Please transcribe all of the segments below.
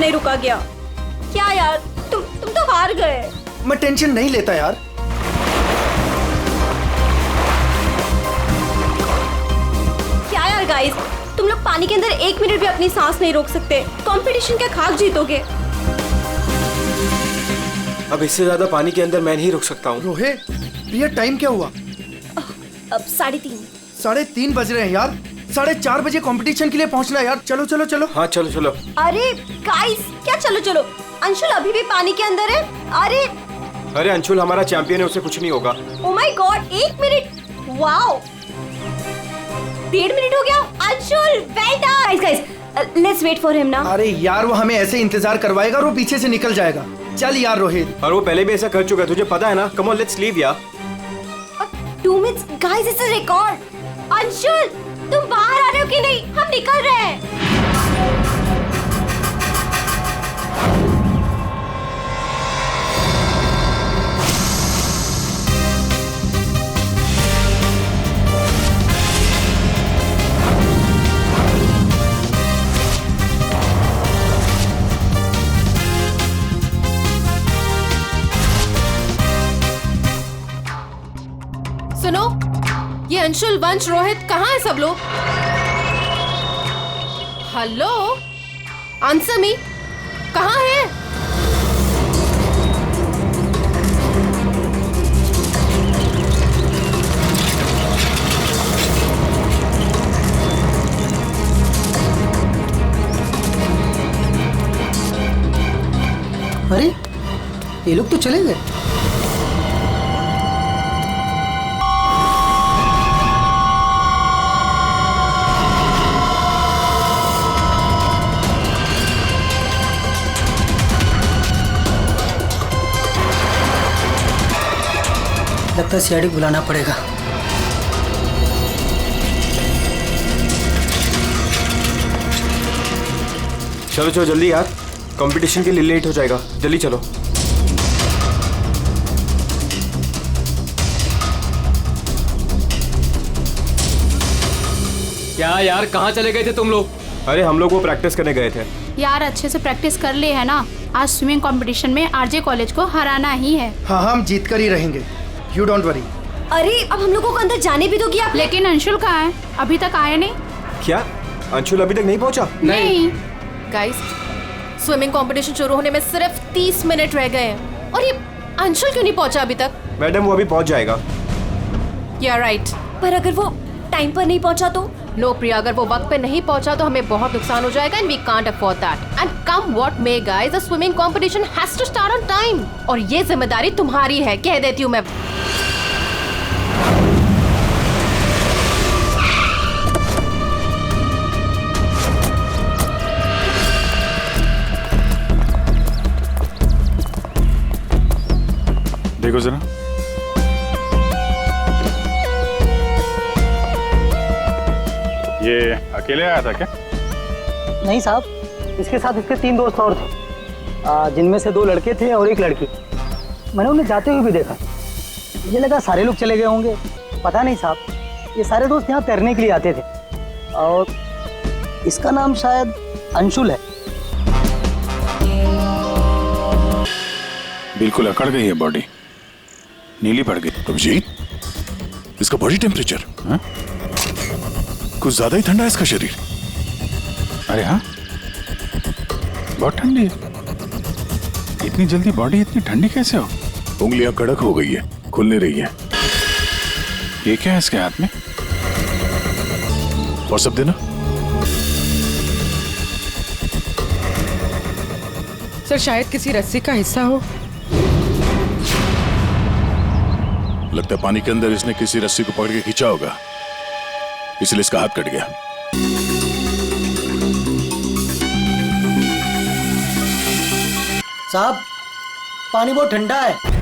नहीं रुका गया। क्या यार, तुम तो हार गए। मैं टेंशन नहीं लेता यार। क्या यार गाइस, तुम लोग पानी के अंदर 1 मिनट भी अपनी सांस नहीं रोक सकते। कंपटीशन क्या खाक जीतोगे? अब इससे ज्यादा पानी के अंदर मैं नहीं रुक सकता हूँ। रोहित, प्रिया टाइम क्या हुआ? अब 3:30। 3:30 बज रहे हैं यार। 4:30 बजे कंपटीशन के लिए पहुंचना है यार। चलो चलो चलो। हाँ चलो चलो। अरे गाइस, क्या चलो चलो? अंशुल अभी भी पानी के अंदर है। अरे अंशुल हमारा चैंपियन है, उसे कुछ नहीं होगा। Oh my god, 1 minute. Wow, 1.5 minute हो गया। Anshul well done. Guys let's wait for him ना। अरे यार, वो हमें ऐसे इंतजार करवाएगा और वो पीछे से निकल जाएगा। चल यार रोहित। और वो पहले भी ऐसा कर चुका है, तुझे पता है ना। कम ऑन लेट्स लीव यार। 2 minutes guys, it's a record. Anshul तुम बाहर आ रहे हो कि नहीं? हम निकल रहे हैं। सुनो, ये अंशुल, वंश, रोहित कहाँ है सब लोग? हेलो, आंसर मी, कहाँ है? अरे ये लोग तो चले गए। लगता है सीआईडी बुलाना पड़ेगा। चलो चलो जल्दी यार, कंपटीशन के लिए लेट हो जाएगा। जल्दी चलो। क्या यार, कहाँ चले गए थे तुम लोग? अरे हम लोग वो प्रैक्टिस करने गए थे यार। अच्छे से प्रैक्टिस कर लिए है ना। आज स्विमिंग कंपटीशन में आरजे कॉलेज को हराना ही है। हाँ हम जीत कर ही रहेंगे, यू डोंट वरी। अरे अब हम लोगों को अंदर जाने भी दोगी आप? लेकिन अंशुल कहाँ है? अभी तक आया नहीं। क्या अंशुल अभी तक नहीं पहुंचा? नहीं। गाइस, स्विमिंग कंपटीशन शुरू होने में सिर्फ 30 मिनट रह गए हैं और ये अंशुल क्यों नहीं पहुंचा अभी तक? मैडम वो अभी पहुंच जाएगा। या राइट। पर अगर वो टाइम पर नहीं पहुंचा तो? नो प्रिया, अगर वो वक्त पे नहीं पहुंचा तो हमें बहुत नुकसान हो जाएगा and we can't afford that. And come what may guys, the swimming competition has to start on time और ये जिम्मेदारी तुम्हारी है, कह देती हूँ मैं। देखो जरा, ये अकेले आया था क्या? नहीं साहब, इसके साथ इसके 3 दोस्त और थे, जिनमें से 2 लड़के थे और 1 लड़की। मैंने उन्हें जाते हुए भी देखा। मुझे लगा सारे लोग चले गए होंगे। पता नहीं साहब, ये सारे दोस्त यहाँ तैरने के लिए आते थे और इसका नाम शायद अंशुल है। बिल्कुल अकड़ गई है बॉडी, नीली पड़ गई। अभिजीत, इसका बॉडी टेम्परेचर कुछ ज्यादा ही ठंडा है इसका शरीर। अरे हाँ, बहुत ठंडी है। इतनी जल्दी बॉडी इतनी ठंडी कैसे हो? उंगलियां कड़क हो गई है, खुल नहीं रही है। ये क्या है इसके हाथ में? और सब देना। सर शायद किसी रस्सी का हिस्सा हो। लगता है पानी के अंदर इसने किसी रस्सी को पकड़ के खींचा होगा, इसलिए इसका हाथ कट गया। साहब, पानी बहुत ठंडा है।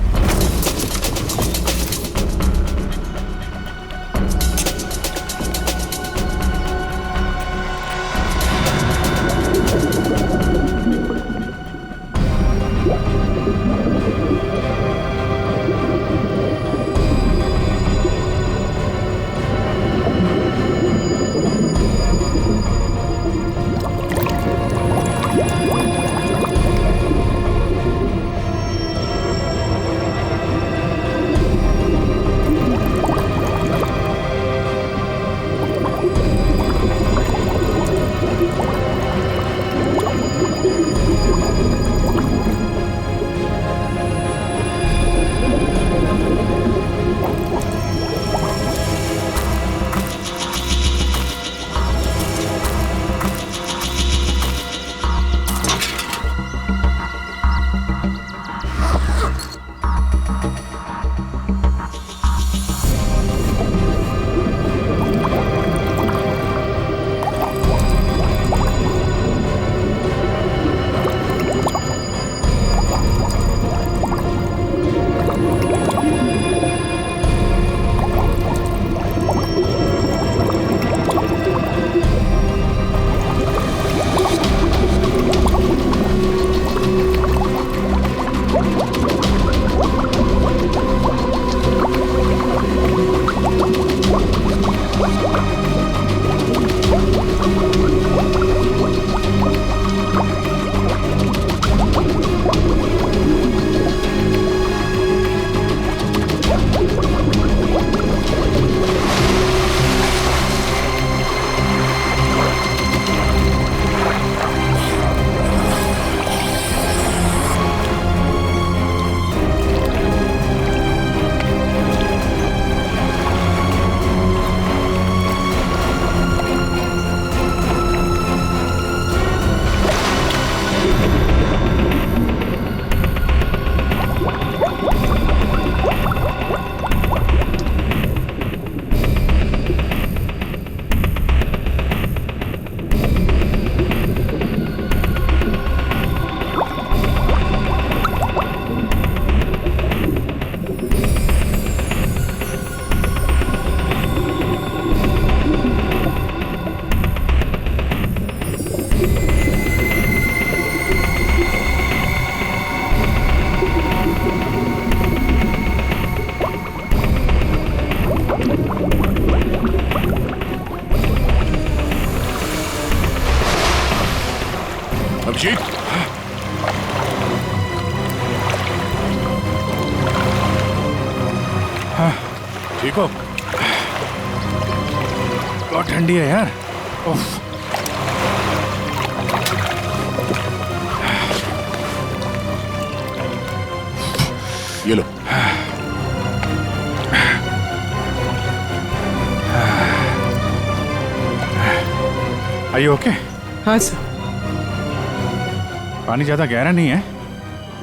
रंजीत, हाँ, ठीक हो? बहुत ठंडी है यार। उफ। ये लो। Are you okay? हाँ सर। पानी ज्यादा गहरा नहीं है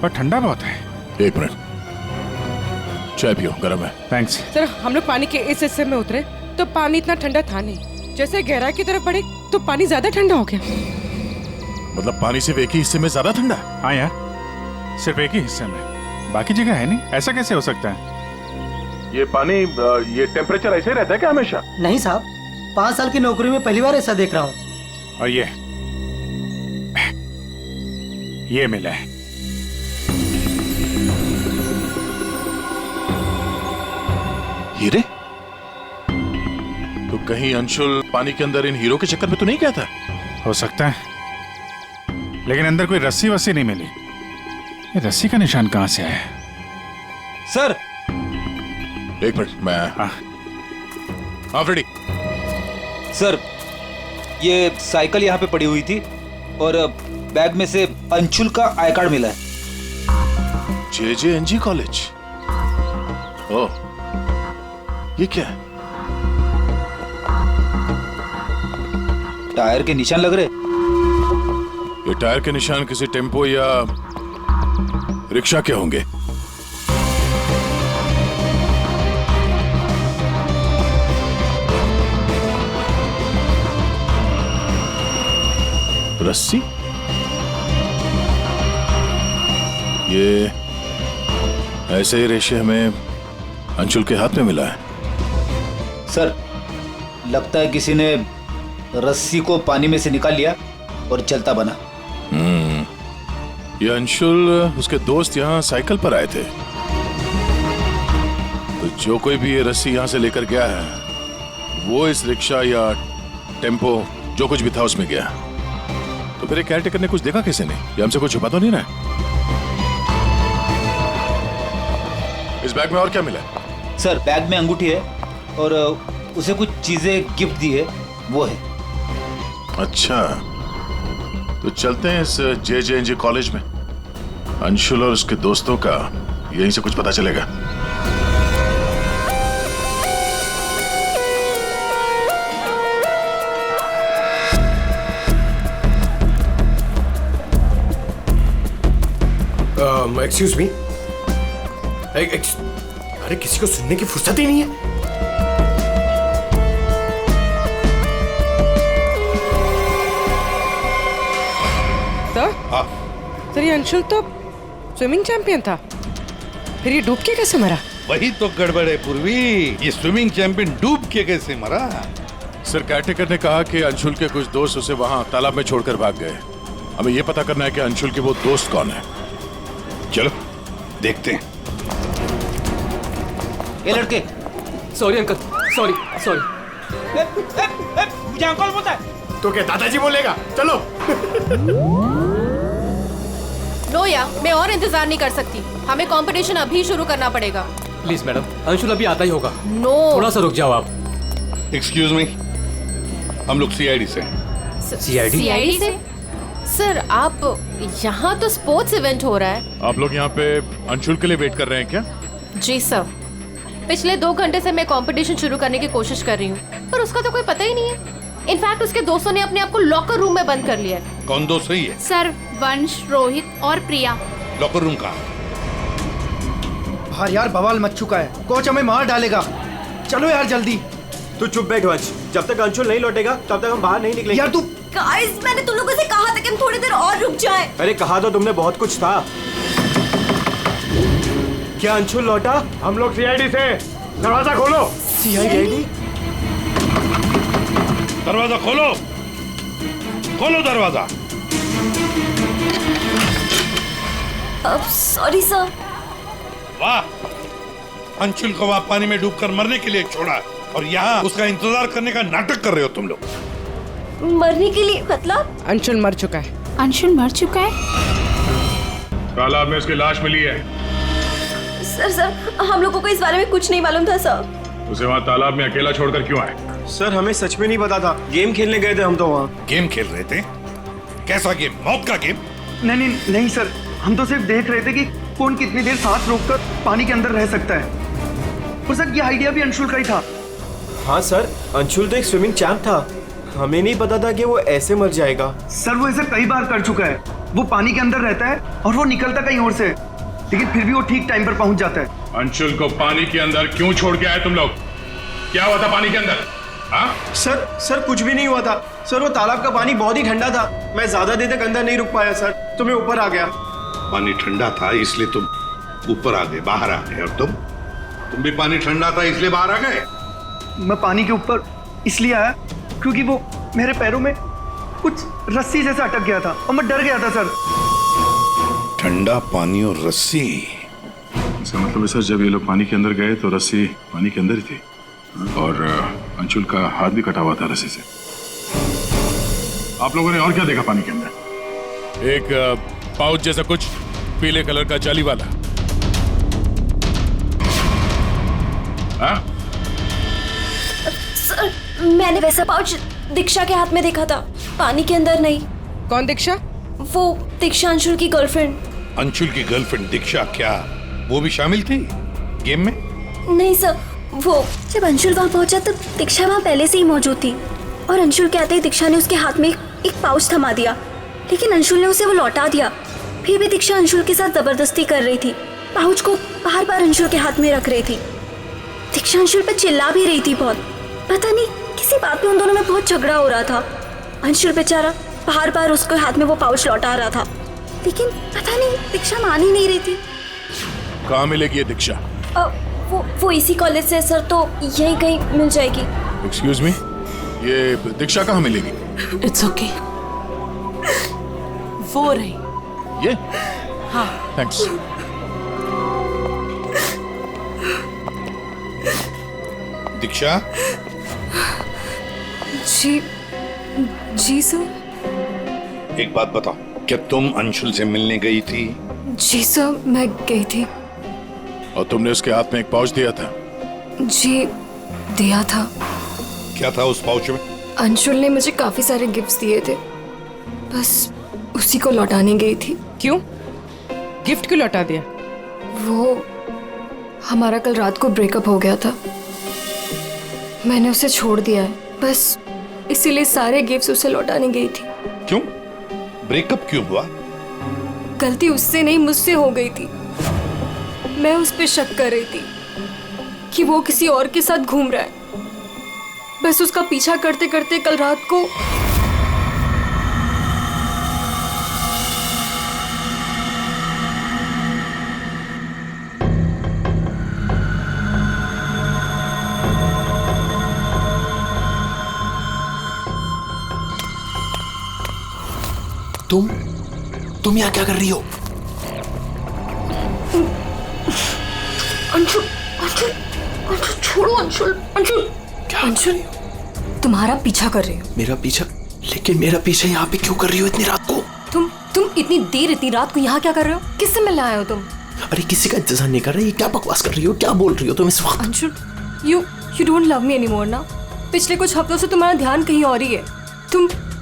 पर ठंडा बहुत है। एक मिनट, चाय पियो, गर्म है। थैंक्स। सर हम लोग पानी के इस हिस्से में उतरे तो पानी इतना ठंडा था नहीं, जैसे गहराई की तरफ बढ़े तो पानी ज्यादा ठंडा हो गया। मतलब पानी सिर्फ एक ही हिस्से में ज्यादा ठंडा? हाँ यार, सिर्फ एक ही हिस्से में, बाकी जगह है नहीं। ऐसा कैसे हो सकता है? ये पानी, ये टेम्परेचर ऐसे रहता है क्या हमेशा? नहीं साहब, 5 साल की नौकरी में पहली बार ऐसा देख रहा हूँ। और ये मिला है। हीरे? तो कहीं अंशुल पानी के अंदर इन हीरो के चक्कर में तो नहीं गया था? हो सकता है, लेकिन अंदर कोई रस्सी वस्सी नहीं मिली। ये रस्सी का निशान कहां से आया? सर एक मिनट, मैं हाँ फ्रेडी। सर ये साइकिल यहाँ पे पड़ी हुई थी और बैग में से अंशुल का आई कार्ड मिला है। JJNG college? ओह, ये क्या है? टायर के निशान लग रहे। ये टायर के निशान किसी टेम्पो या रिक्शा के होंगे। रस्सी? ये ऐसे ही रेशे हमें अंशुल के हाथ में मिला है। सर लगता है किसी ने रस्सी को पानी में से निकाल लिया और चलता बना। ये अंशुल, उसके दोस्त यहाँ साइकिल पर आए थे, तो जो कोई भी ये रस्सी यहाँ से लेकर गया है वो इस रिक्शा या टेम्पो जो कुछ भी था उसमें गया। तो फिर केयर टेकर ने कुछ देखा किसी ने? ये हमसे कुछ छुपा तो नहीं रहा? इस बैग में और क्या मिला? सर बैग में अंगूठी है और उसे कुछ चीजें गिफ्ट दी है, वो है। अच्छा, तो चलते हैं इस JJNG कॉलेज में। अंशुल और उसके दोस्तों का यहीं से कुछ पता चलेगा। Excuse me. अरे किसी को सुनने की फुर्सत ही नहीं है। सर ये अंशुल तो स्विमिंग चैंपियन था, फिर ये डूब के कैसे मरा? वही तो गड़बड़ है पूर्वी, ये स्विमिंग चैंपियन डूब के कैसे मरा? सर केयरटेकर ने कहा कि अंशुल के कुछ दोस्त उसे वहां तालाब में छोड़कर भाग गए। हमें यह पता करना है कि अंशुल के वो दोस्त कौन है। चलो देखते हैं। ये लड़के। Sorry uncle, sorry sorry. मुझे अंकल बोलता है तो क्या दादाजी बोलेगा? चलो। नो या मैं और इंतजार नहीं कर सकती, हमें कंपटीशन अभी शुरू करना पड़ेगा। प्लीज मैडम, अंशुल अभी आता ही होगा। नो थोड़ा सा रुक जाओ आप। एक्सक्यूज मी, हम लोग CID से। CID से? सर आप यहाँ तो स्पोर्ट्स इवेंट हो रहा है। आप लोग यहाँ पे अंशुल के लिए वेट कर रहे हैं क्या? जी सर, पिछले 2 घंटे से मैं कंपटीशन शुरू करने की कोशिश कर रही हूँ, पर उसका तो कोई पता ही नहीं है। इनफैक्ट उसके दोस्तों ने अपने आप को लॉकर रूम में बंद कर लिया है। कौन दोस्त सही है? सर वंश, रोहित और प्रिया। लॉकर रूम का? बाहर यार बवाल मच चुका है, कोच हमें मार डालेगा। चलो यार जल्दी। तू चुप बैठ वंश, जब तक अंशुल नहीं लौटेगा तब तक हम बाहर नहीं निकलेंगे। यार तू। गाइस मैंने तुम लोगों से कहा था कि हम थोड़ी देर और रुक जाएं। अरे कहा तो तुमने बहुत कुछ था। क्या अंशुल लौटा? हम लोग CID से। दरवाजा खोलो। CID? दरवाजा खोलो, खोलो दरवाजा। अब सॉरी सर। वाह, अंशुल को वहां पानी में डूबकर मरने के लिए छोड़ा और यहाँ उसका इंतजार करने का नाटक कर रहे हो तुम लोग। मरने के लिए मतलब? अंशुल मर चुका है। अंशुल मर चुका है? तालाब में उसकी लाश मिली है। सर हम लोगों को इस बारे में कुछ नहीं मालूम था सर। उसे वहाँ तालाब में अकेला छोड़कर क्यों आए? सर हमें सच में नहीं पता था, गेम खेलने गए थे हम तो वहाँ। गेम खेल रहे थे? कैसा गेम? मौत का गेम? नहीं सर, हम तो सिर्फ देख रहे थे कि कौन कितनी देर सांस रोककर पानी के अंदर रह सकता है। और सर ये आइडिया भी अंशुल का ही था। हाँ सर, अंशुल तो एक स्विमिंग चैंप था, हमें नहीं पता था कि वो ऐसे मर जाएगा। सर वो ऐसा कई बार कर चुका है। वो पानी के अंदर रहता है और वो निकलता कहीं और से, लेकिन फिर भी वो ठीक टाइम पर पहुंच जाता है। अंशुल को पानी के अंदर क्यों छोड़ के आए तुम लोग? क्या हुआ था पानी के अंदर? हाँ? सर कुछ भी नहीं हुआ था सर, वो तालाब का पानी बहुत ही ठंडा था, मैं ज्यादा देर तक अंदर नहीं रुक पाया सर, तो मैं ऊपर आ गया। पानी ठंडा था इसलिए तुम ऊपर आ गए, बाहर आ गए। और तुम भी पानी ठंडा था इसलिए बाहर आ गए? मैं पानी के ऊपर इसलिए आया क्योंकि वो मेरे पैरों में कुछ रस्सी जैसा अटक गया था और मैं डर गया था सर। ठंडा पानी और रस्सी? इसका मतलब है सर, जब ये लोग पानी के अंदर गए तो रस्सी पानी के अंदर ही थी और अंशुल का हाथ भी कटा हुआ था रस्सी से। आप लोगों ने और क्या देखा पानी के अंदर? एक पाउच जैसा कुछ, पीले कलर का जाली वाला। हाँ? सर मैंने वैसा पाउच दीक्षा के हाथ में देखा था, पानी के अंदर नहीं। कौन दीक्षा? वो दीक्षा अंशुल की गर्लफ्रेंड। अंशुल की गर्लफ्रेंड दीक्षा, क्या वो भी शामिल थी गेम में? नहीं सर, वो जब अंशुल वहाँ पहुंचा तब दीक्षा वहाँ पहले से ही मौजूद थी और अंशुल के आते ही दीक्षा ने उसके हाथ में एक पाउच थमा दिया, लेकिन अंशुल ने उसे वो लौटा दिया। फिर भी दीक्षा अंशुल के साथ जबरदस्ती कर रही थी, पाउच को बार बार अंशुल के हाथ में रख रही थी। दीक्षा अंशुल पर चिल्ला भी रही थी बहुत, पता नहीं किसी बात पे उन दोनों में बहुत झगड़ा हो रहा था। अंशुल बेचारा बार बार उसके हाथ में वो पाउच लौटा रहा था, लेकिन पता नहीं दीक्षा मान ही नहीं रही थी। कहाँ मिलेगी ये दीक्षा? वो इसी कॉलेज से सर, तो यहीं कहीं मिल जाएगी। एक्सक्यूज मी, ये दीक्षा कहाँ मिलेगी? इट्स ओके, वो रही। ये? हाँ थैंक्स। दीक्षा? जी सर। एक बात बताओ, क्या तुम अंशुल से मिलने गई थी? जी सर, मैं गई थी। और तुमने उसके हाथ में एक पाउच दिया था? जी दिया था। क्या था उस पाउच में? अंशुल ने मुझे काफी सारे गिफ्ट्स दिए थे, बस उसी को लौटाने गई थी। क्यों? गिफ्ट क्यों लौटा दिया? वो हमारा कल रात को ब्रेकअप हो गया था, मैंने उसे छोड़ दिया है, बस इसीलिए सारे गिफ्ट्स उसे लौटाने गई थी। क्यों? ब्रेकअप क्यों हुआ? गलती उससे नहीं मुझसे हो गई थी। मैं उस पे शक कर रही थी कि वो किसी और के साथ घूम रहा है, बस उसका पीछा करते करते कल रात को तुम यहाँ क्या कर रही हो? अंशुल, अंशुल, अंशुल छोड़ो अंशुल, अंशुल, अंशुल तुम्हारा पीछा कर रही हो। मेरा पीछा? लेकिन मेरा पीछा यहाँ पे क्यों कर रही हो इतनी रात को? तुम इतनी देर इतनी रात को यहाँ क्या कर रहे हो? किससे मिलने आए हो तुम? अरे किसी का इंतजार नहीं कर रही, ये क्या बकवास कर रही हो, क्या बोल रही हो तुम इस वक्त? Anshul, you don't love me anymore ना? पिछले कुछ हफ्तों से तुम्हारा ध्यान कहीं और ही है।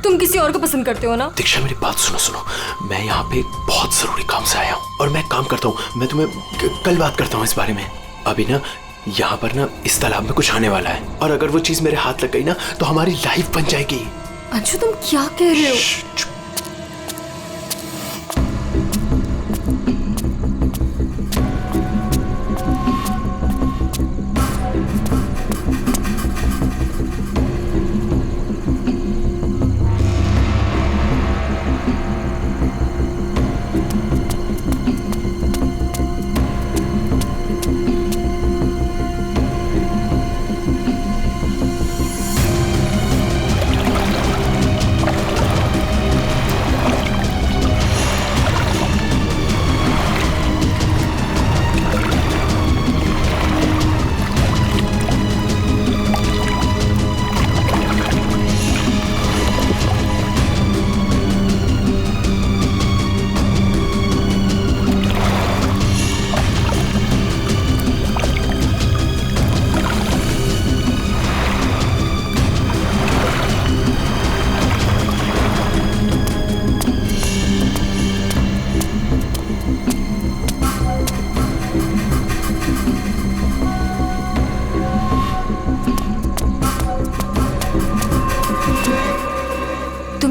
तुम किसी और को पसंद करते हो ना? दीक्षा मेरी बात सुनो, मैं यहाँ पे बहुत जरूरी काम से आया हूँ और मैं काम करता हूँ, मैं तुम्हें कल बात करता हूँ इस बारे में। अभी ना यहाँ पर ना इस तालाब में कुछ आने वाला है और अगर वो चीज मेरे हाथ लग गई ना तो हमारी लाइफ बन जाएगी। अंशु तुम क्या कह रहे हो?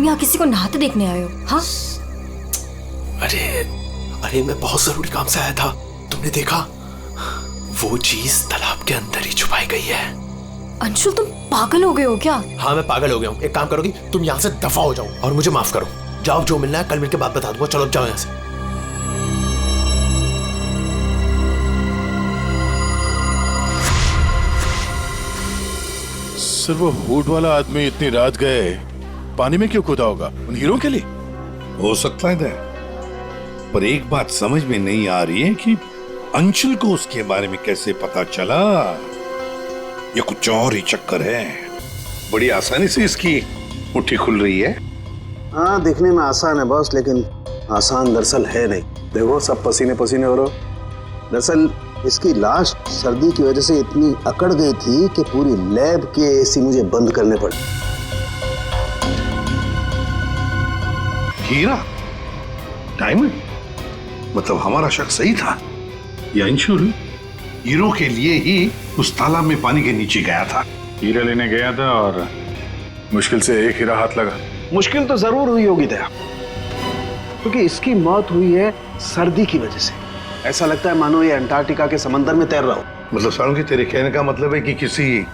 यहाँ किसी को नहाते देखने आए हो? हाँ? अरे मैं बहुत जरूरी काम से आया था। तुमने देखा? वो चीज तालाब के अंदर ही छुपाई गई है। अंशुल तुम पागल हो गए हो क्या? हाँ मैं पागल हो गया हूँ। एक काम करोगी, तुम यहाँ से दफा हो जाओ और मुझे माफ करो। जाओ, जो मिलना है कल मिलकर बात बता दूंगा। चलो जाओ यहाँ से। सर वो हुड वाला आदमी इतनी रात गए पानी में क्यों कूदा होगा? उन हीरो के लिए हो सकता है, पर एक बात समझ में नहीं आ रही है कि अंशुल को उसके बारे में कैसे पता चला। ये कुछ और ही चक्कर है। बड़ी आसानी से इसकी मुट्ठी खुल रही है। हाँ दिखने में आसान है बॉस, लेकिन आसान दरअसल है नहीं। देखो सब पसीने पसीने हो रहे। दरअसल इसकी लाश सर्दी की वजह से इतनी अकड़ गई थी कि पूरी लैब के एसी मुझे बंद करने पड़े। हीरा, डायमंड, मतलब हमारा शक सही था। ये अंशुल हीरो के लिए ही उस तालाब में पानी के नीचे गया था। हीरा लेने गया था और मुश्किल से एक हीरा हाथ लगा। मुश्किल तो जरूर हुई होगी दया, क्योंकि इसकी मौत हुई है सर्दी की वजह से। ऐसा लगता है मानो ये अंटार्कटिका के समंदर में तैर रहा हो। मतलब सालू तेरे कहने का मतलब है कि किसी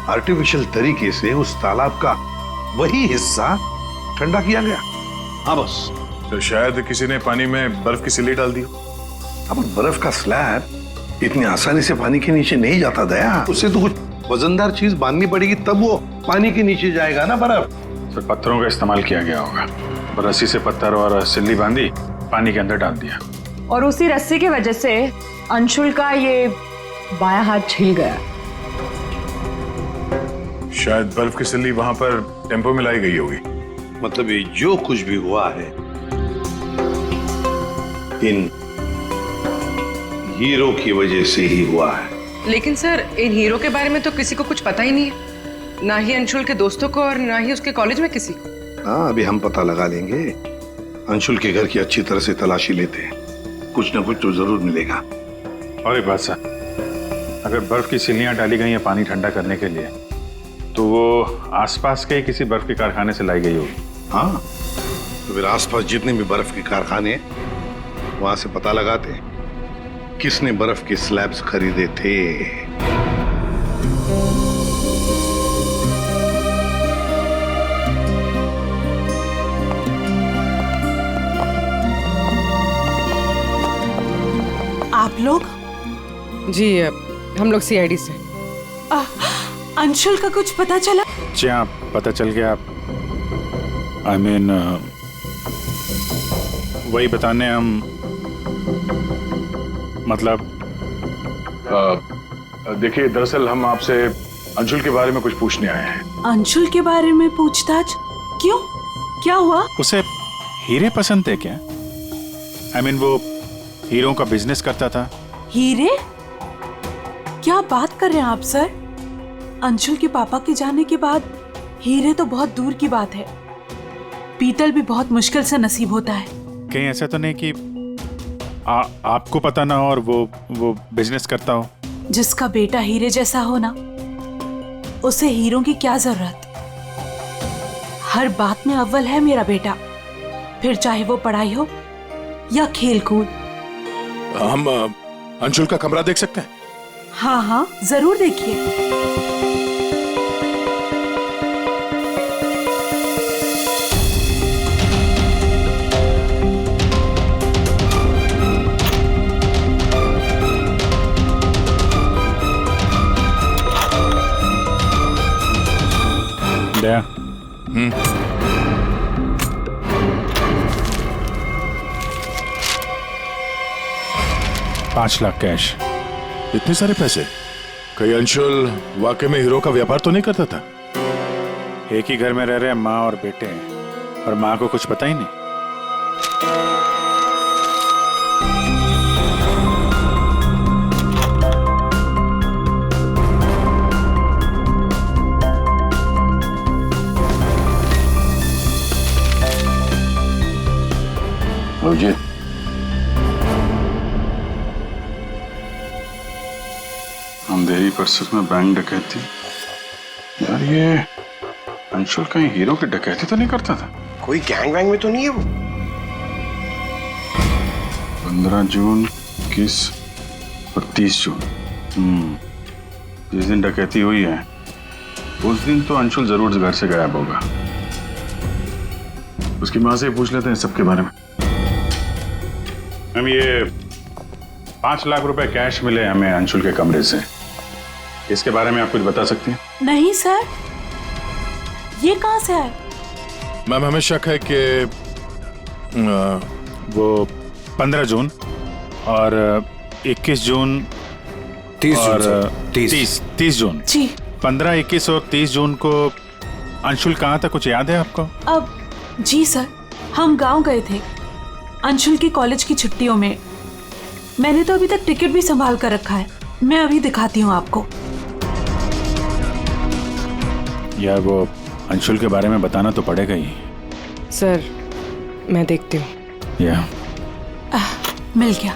आर्टिफिशियल तरीके से उस तालाब का वही हिस्सा ठंडा किया गया। हाँ बस। तो शायद किसी ने पानी में बर्फ की सिल्ली डाल दी। अब बर्फ का स्लैब इतनी आसानी से पानी के नीचे नहीं जाता दया। उससे तो कुछ वजनदार चीज बांधनी पड़ेगी, तब वो पानी के नीचे जाएगा ना बर्फ। तो पत्थरों का इस्तेमाल किया गया होगा। रस्सी से पत्थर और सिल्ली बांधी, पानी के अंदर डाल दिया। और उसी रस्सी की वजह से अंशुल का ये बायां हाथ छिल गया। शायद बर्फ की सिल्ली वहां पर टेम्पो में लाई गई होगी। मतलब ये जो कुछ भी हुआ है इन हीरो की वजह से ही हुआ है। लेकिन सर इन हीरो के बारे में तो किसी को कुछ पता ही नहीं है, ना ही अंशुल के दोस्तों को और ना ही उसके कॉलेज में किसी को। हाँ अभी हम पता लगा लेंगे। अंशुल के घर की अच्छी तरह से तलाशी लेते हैं, कुछ ना कुछ तो जरूर मिलेगा। और एक बात सर, अगर बर्फ की सिल्लियां डाली गई हैं पानी ठंडा करने के लिए, तो वो आसपास के किसी बर्फ के कारखाने से लाई गई होगी। हाँ तो फिर आसपास जितने भी बर्फ के कारखाने हैं वहां से पता लगाते हैं किसने बर्फ के स्लैब्स खरीदे थे। आप लोग? जी हम लोग सीआईडी से। अंशुल का कुछ पता चला? जी हाँ पता चल गया। I mean, वही बताने हम मतलब देखिए दरअसल हम आपसे अंशुल के बारे में कुछ पूछने आए हैं। अंशुल के बारे में पूछताछ? क्यों, क्या हुआ? उसे हीरे पसंद थे क्या? I mean, वो हीरो का बिजनेस करता था। हीरे? क्या बात कर रहे हैं आप सर? अंशुल के पापा के जाने के बाद हीरे तो बहुत दूर की बात है। पीतल भी बहुत मुश्किल से नसीब होता है। कहीं ऐसा तो नहीं कि आपको पता ना हो और वो बिजनेस करता हो? जिसका बेटा हीरे जैसा हो ना, उसे हीरो की क्या जरूरत। हर बात में अव्वल है मेरा बेटा, फिर चाहे वो पढ़ाई हो या खेल कूद। हम अंशुल का कमरा देख सकते हैं? हाँ हाँ जरूर देखिए। दया। 5 लाख कैश। इतने सारे पैसे? कहीं अंशुल वाकई में हीरो का व्यापार तो नहीं करता था? एक ही घर में रह रहे हैं माँ और बेटे हैं, और माँ को कुछ पता ही नहीं। जी अंधेरी परिसर में बैंक डकैती। यार ये अंशुल कहीं हीरो की डकैती तो नहीं करता था? कोई गैंग वैंग में तो नहीं है वो? 15 जून, 21 और 30 जून। जिस दिन डकैती हुई है उस दिन तो अंशुल जरूर घर से गायब होगा। उसकी माँ से पूछ लेते हैं सबके बारे में। मैम, ये 5 लाख रुपए कैश मिले हमें अंशुल के कमरे से, इसके बारे में आप कुछ बता सकती हैं? नहीं सर, ये कहाँ से आए? मैम, हमें शक है कि वो 15 जून और 21 जून 30 और जून 30 जून जी। 15, 21 और 30 जून को अंशुल कहाँ था, कुछ याद है आपको? अब जी सर, हम गांव गए थे अंशुल की कॉलेज की छुट्टियों में। मैंने तो अभी तक टिकट भी संभाल कर रखा है, मैं अभी दिखाती हूँ आपको। यार वो अंशुल के बारे में बताना तो पड़ेगा ही। सर, मैं देखती हूँ। या मिल गया।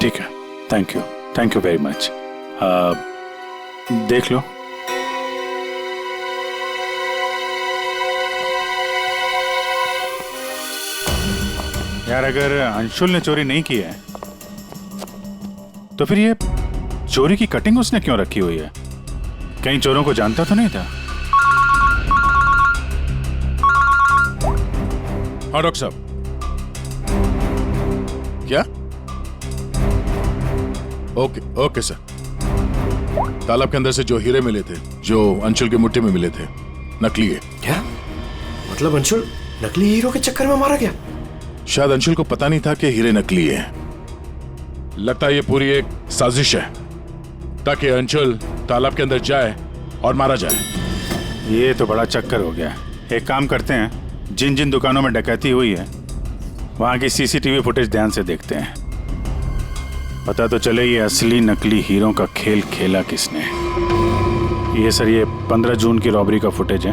ठीक है, थैंक यू वेरी मच। देख लो। यार अगर अंशुल ने चोरी नहीं की है तो फिर ये चोरी की कटिंग उसने क्यों रखी हुई है? कहीं चोरों को जानता तो नहीं था? हाँ डॉक्टर साहब। क्या? Okay sir. तालाब के अंदर से जो हीरे मिले थे, जो अंशुल की मुट्ठी में मिले थे, नकली है। क्या मतलब? अंशुल नकली हीरो के चक्कर में मारा गया? शायद अंशुल को पता नहीं था कि हीरे नकली है। लगता है ये पूरी एक साजिश है ताकि अंशुल तालाब के अंदर जाए और मारा जाए। ये तो बड़ा चक्कर हो गया। एक काम करते हैं, जिन जिन दुकानों में डकैती हुई है वहां की सीसीटीवी फुटेज ध्यान से देखते हैं, पता तो चले ये असली नकली हीरो का खेल खेला किसने। ये सर, ये 15 जून की रॉबरी का फुटेज है।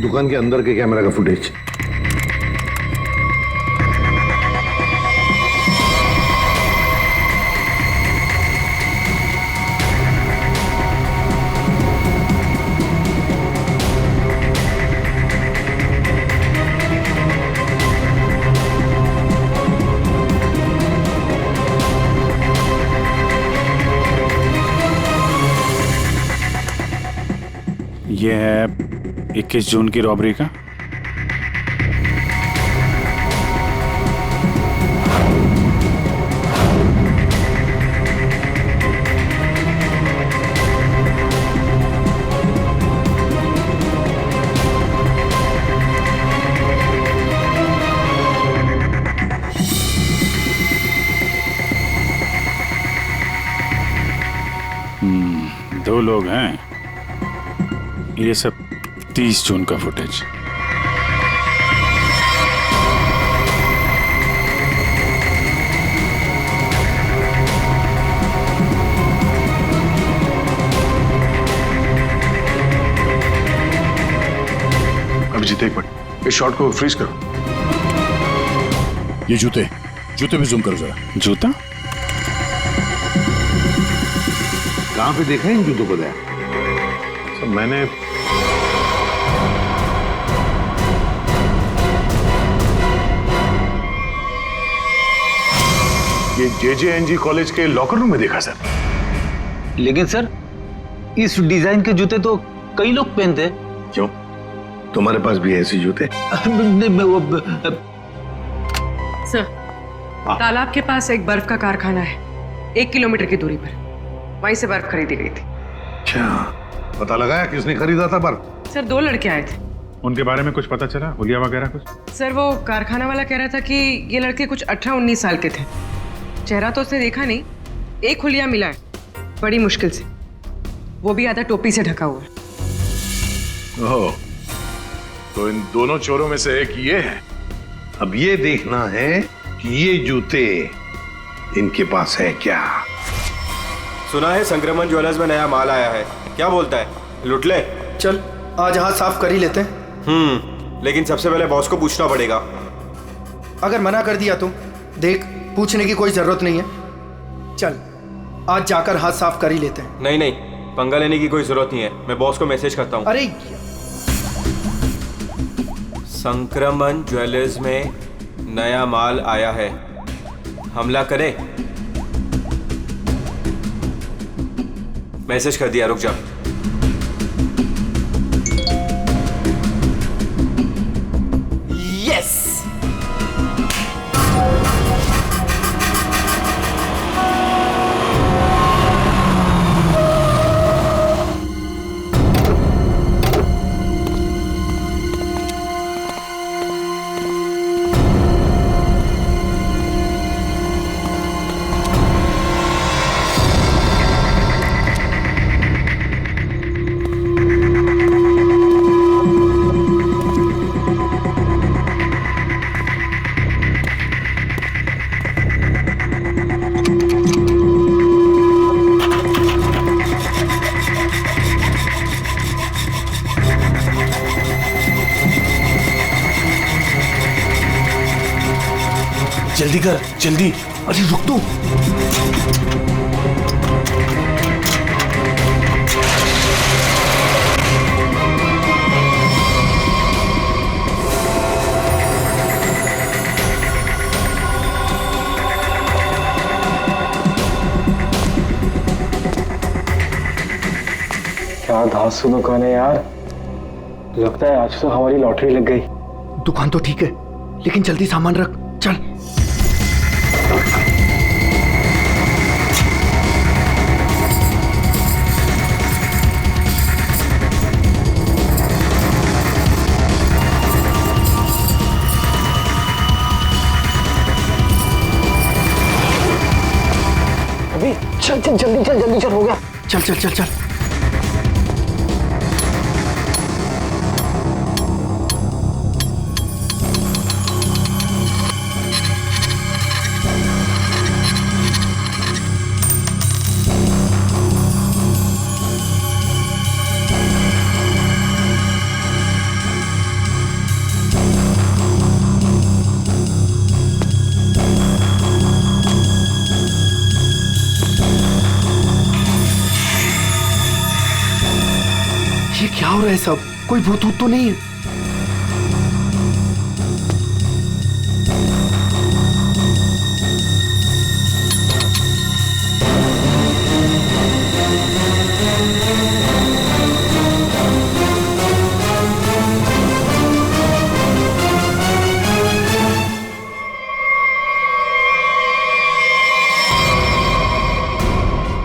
दुकान के अंदर के कैमरा का फुटेज। ये है 21 जून की रॉबरी का। दो लोग हैं। ये सब 30 जून का फुटेज। अभिजीत एक मिनट, इस शॉट को फ्रीज करो। ये जूते भी जूम करो जरा। जूता कहाँ पे देखा है इन जूतों को? सब मैंने ये JJNG कॉलेज के लॉकर रूम में देखा सर। लेकिन सर, इस डिजाइन के जूते तो कई लोग पहनते हैं। क्यों, तुम्हारे पास भी ऐसे जूते? सर, तालाब के पास एक बर्फ का कारखाना है, 1 किलोमीटर की दूरी पर। वहीं से बर्फ खरीदी गई थी। अच्छा, पता लगाया किसने खरीदा था बर्फ? सर, 2 लड़के आए थे। उनके बारे में कुछ पता चला, हुलिया वगैरह कुछ? सर, वो कारखाना वाला कह रहा था कि ये लड़के कुछ 18-19 साल के थे। चेहरा तो उसने देखा नहीं, एक हुलिया मिला है बड़ी मुश्किल से, वो भी आधा टोपी से ढका हुआ है। ओह, तो इन दोनों चोरों में से एक ये है। अब ये देखना है कि ये जूते इनके पास है क्या? सुना है संक्रमण ज्वेलर्स में नया माल आया है, क्या बोलता है, लुट ले? चल आज हाथ साफ कर ही लेते हैं। लेकिन सबसे पहले बॉस को पूछना पड़ेगा। अगर मना कर दिया तो देख, पूछने की कोई जरूरत नहीं है। चल आज जाकर हाथ साफ कर ही लेते हैं। नहीं नहीं, पंगा लेने की कोई जरूरत नहीं है, मैं बॉस को मैसेज करता हूँ। अरे संक्रमण ज्वेलर्स में नया माल आया है, हमला करे? मैसेज कर दिया, रुक जा। यस! जल्दी कर, जल्दी। अरे रुक तो। क्या धांसू दुकान है यार, लगता है आज तो हमारी लॉटरी लग गई। दुकान तो ठीक है, लेकिन जल्दी सामान रख, चल। अभी चल चल जल्दी चल, जल्दी चल, हो गया। चल चल चल चल। ये क्या हो रहा है सब? कोई भूत तो नहीं है?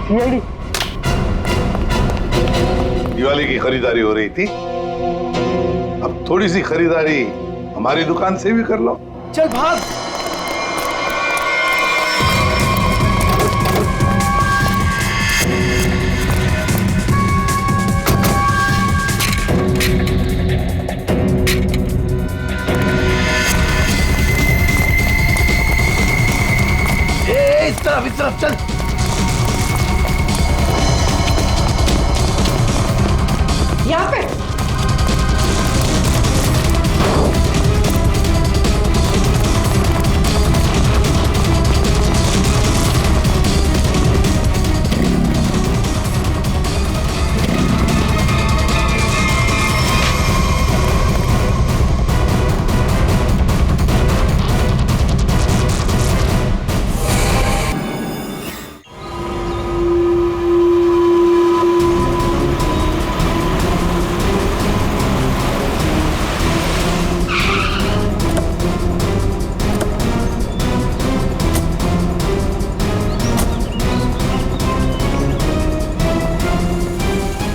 सीआईडी दिवाली की खरीदारी हो रही थी, अब थोड़ी सी खरीदारी हमारी दुकान से भी कर लो। चल भाग। इस तरफ चल। यहाँ पे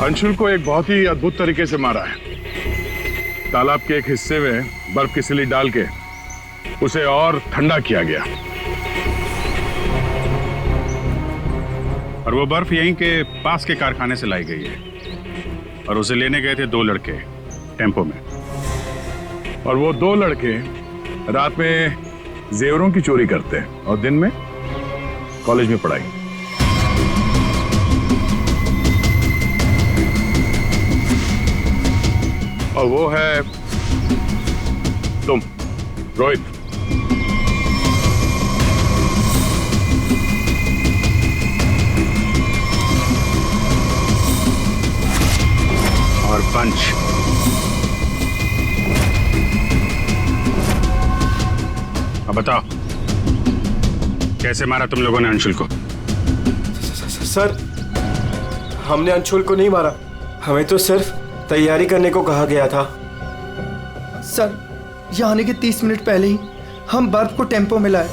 अंशुल को एक बहुत ही अद्भुत तरीके से मारा है। तालाब के एक हिस्से में बर्फ की सिली डाल के उसे और ठंडा किया गया, और वो बर्फ यहीं के पास के कारखाने से लाई गई है, और उसे लेने गए थे 2 लड़के टेम्पो में, और वो 2 लड़के रात में जेवरों की चोरी करते हैं और दिन में कॉलेज में पढ़ाई। और वो है तुम, रोहित। और पंच। अब बताओ, कैसे मारा तुम लोगों ने अंशुल को? सर, हमने अंशुल को नहीं मारा, हमें तो सिर्फ तैयारी करने को कहा गया था। सर, यहाँ आने के 30 मिनट पहले ही हम बर्फ को टेम्पो में लाए।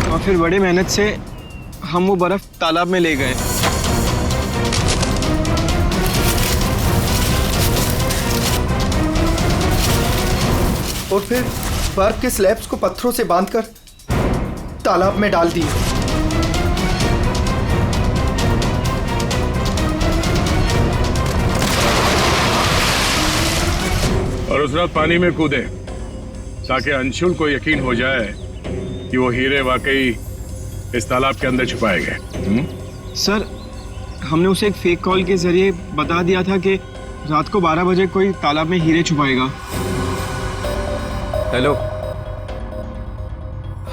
और फिर बड़ी मेहनत से हम वो बर्फ तालाब में ले गए। और फिर बर्फ के स्लैब्स को पत्थरों से बांधकर तालाब में डाल दिए। और उस रात पानी में कूदे ताकि अंशुल को यकीन हो जाए कि वो हीरे वाकई इस तालाब के अंदर छुपाए गए। सर, हमने उसे एक फेक कॉल के जरिए बता दिया था कि रात को 12 बजे कोई तालाब में हीरे छुपाएगा। हेलो,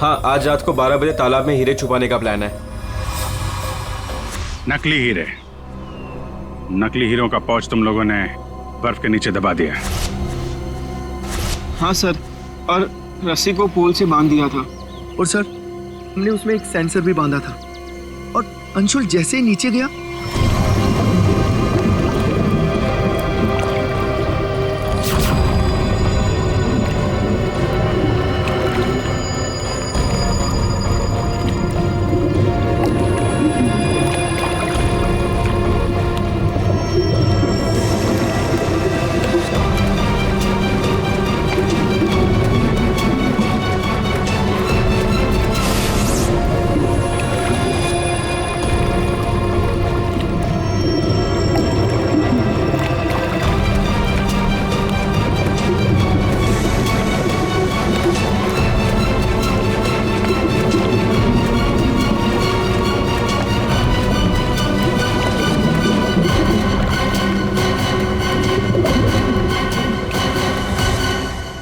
हाँ, आज रात को 12 बजे तालाब में हीरे छुपाने का प्लान है। नकली हीरे, नकली हीरों का पाउच तुम लोगों ने बर्फ के नीचे दबा दिया। हाँ सर, और रस्सी को पोल से बांध दिया था। और सर, हमने उसमें एक सेंसर भी बांधा था। और अंशुल जैसे ही नीचे गया,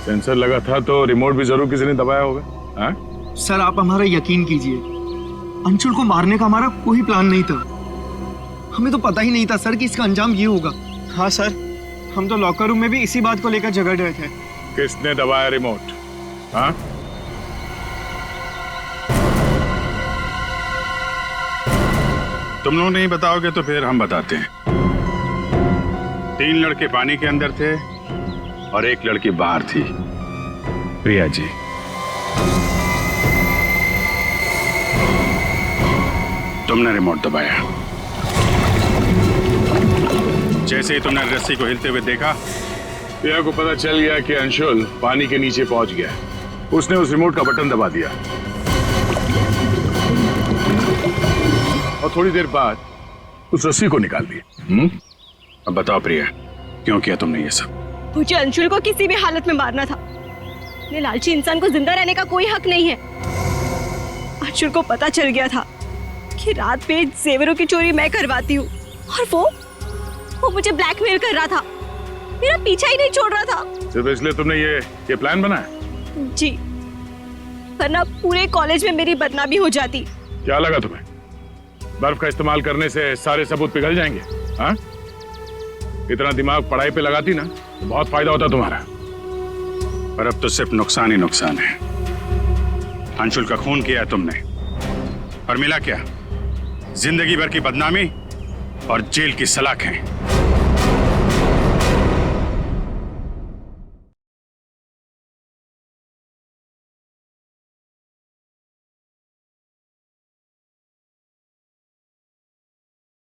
सेंसर लगा था तो रिमोट भी जरूर किसी ने दबाया होगा। हाँ? सर आप हमारा यकीन कीजिए, अंशुल को मारने का हमारा कोई प्लान नहीं था। हमें तो पता ही नहीं था सर कि इसका अंजाम ये होगा। हाँ सर, हम तो लॉकर रूम में भी इसी बात को लेकर झगड़ रहे थे। किसने दबाया रिमोट? हाँ? तुम लोग नहीं बताओगे तो फिर हम बताते हैं। 3 लड़के पानी के अंदर थे और 1 लड़की बाहर थी, प्रिया जी। तुमने रिमोट दबाया। जैसे ही तुमने रस्सी को हिलते हुए देखा, प्रिया को पता चल गया कि अंशुल पानी के नीचे पहुंच गया। उसने उस रिमोट का बटन दबा दिया और थोड़ी देर बाद उस रस्सी को निकाल दिया। अब बताओ प्रिया, क्यों किया तुमने ये सब? मुझे अंशुल को किसी भी हालत में मारना था। ये लालची इंसान को जिंदा रहने का कोई हक नहीं है। अंशुल को पता चल गया था कि रात में जेवरों की चोरी मैं करवाती हूँ और वो मुझे ब्लैकमेल कर रहा था, मेरा पीछा ही नहीं छोड़ रहा था। सिर्फ इसलिए तुमने ये प्लान बनाया? जी, वरना पूरे कॉलेज में मेरी बदनामी हो जाती। क्या लगा तुम्हें बर्फ का इस्तेमाल करने से सारे सबूत पिघल जाएंगे? हाँ? इतना दिमाग पढ़ाई पे लगाती ना तो बहुत फायदा होता तुम्हारा। पर अब तो सिर्फ नुकसान ही नुकसान है। अंशुल का खून किया है तुमने, और मिला क्या? जिंदगी भर की बदनामी और जेल की सलाखें।